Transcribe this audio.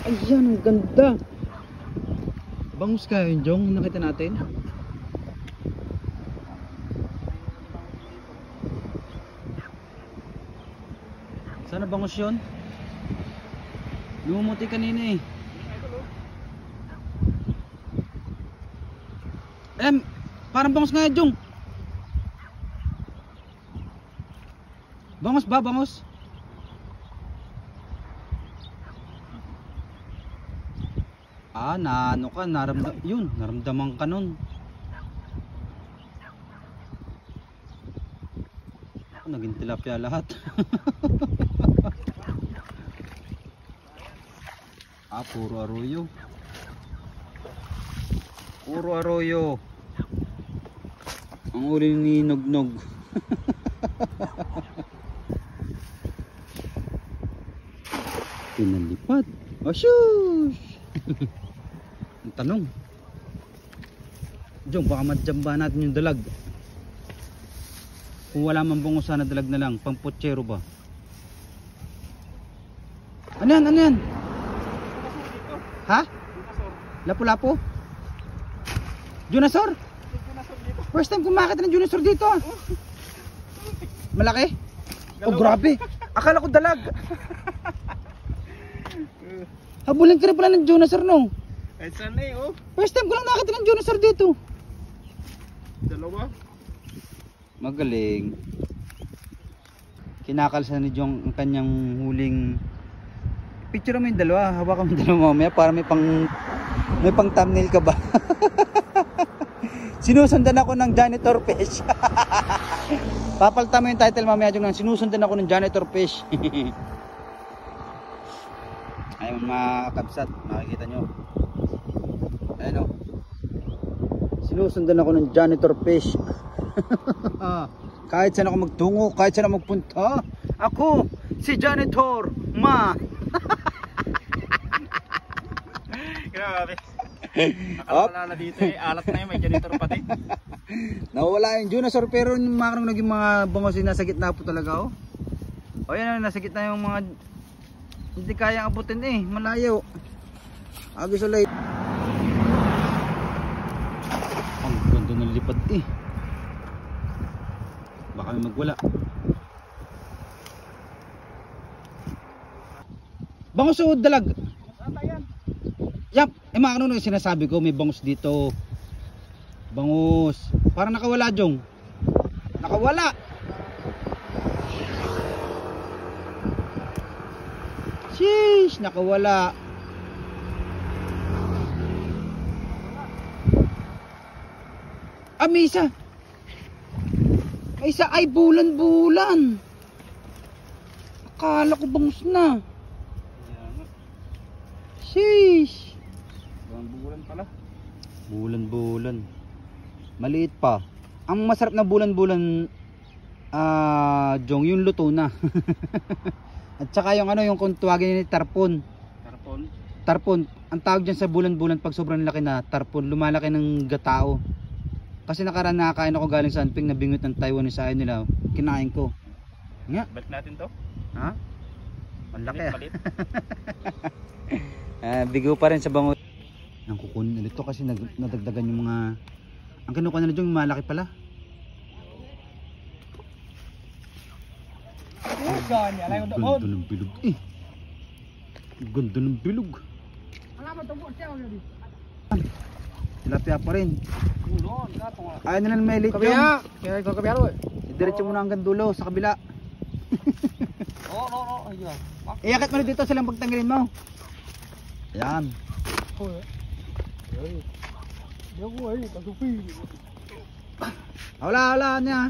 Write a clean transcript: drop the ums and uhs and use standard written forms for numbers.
Ayan, ang ganda. Bangus kaya yun, Jong, nakita natin. Sana bangus yun? Lumumuti kanina eh. Parang bangus nga yun, Jong. Bangus ba, bangus? Ano ka, naramdaman ka nun. Naging tilapia lahat. Puro arroyo. Puro arroyo. Ang uli ni Nognog. Pinalipad. Oh, shush! Ang tanong, Jong, baka madjamba natin yung dalag. Kung wala man bungo, sana dalag na lang. Pang potsero ba? Ano yan? Ano yan? Ha? Lapu-lapu? Junasor? First time kumakita ng Junasor dito. Malaki? Oh, grabe. Akala ko dalag. Habulin ka rin pala ng Junasor, no? Ay, sana eh, oh. First time ko lang nakita ng Junasor dito. Dalawa. Magaling. Kinakalsan ni Jong ang kanyang huling. Picture mo yung dalawa, hawakan mo yung dalawa mamaya para may pang thumbnail ka ba? Sinusundan ako ng janitor fish. Papalitan mo yung title mamaya Jong, sinusundan ako ng janitor fish. Ayun mga kabsat, makikita nyo. Ayun o. Sinusundan ako ng janitor fish. Kahit saan ako magtungo, kahit saan ako magpunta, ako si Janitor Ma. Grabe. Nakawala na dito eh. Alat na yun, may janitor pati. Nawala yung Junasor pero yung mga naging mga bangos nasa gitna po talaga oh. O yan, nasa gitna yung mga hindi kayang abutin eh, malayo. Agos ulit. Ang ganda ng lipad eh. Baka may magwala. Bangus o dalag? Yap, mga ano yung sinasabi ko, may bangus dito. Bangus. Parang nakawala Jong. Nakawala. Sheesh, nakawala. May isa. May isa ay bulan-bulan. Akala ko bangus na. Sheesh. Bulan pala. Bulan-bulan. Maliit pa. Ang masarap na bulan-bulan Jong, yung luto na. At saka yung ano, yung kung tuwagin ni tarpon. Tarpon? Tarpon. Ang tawag dyan sa bulan-bulan pag sobrang laki na, tarpon. Lumalaki ng gatao. Kasi nakaraan nakakain ako galing sa Anping na bingot ng Taiwan sa akin nila. Kinain ko. Nga. Balik natin to? Ha? Malaki ah. Malit. Bigo pa rin sa bango. Ang kukunin ulit to kasi nadagdagan yung mga. Ang kinukuha nila dyan malaki pala. Ganda ng bilog eh. Ganda ng bilog. Tilapia pa rin. Ayaw nila ng melit yung. Diretso muna hanggang dulo sa kabila. Iakit mo na dito silang pagtanggalin mo. Ayan. Wala niya.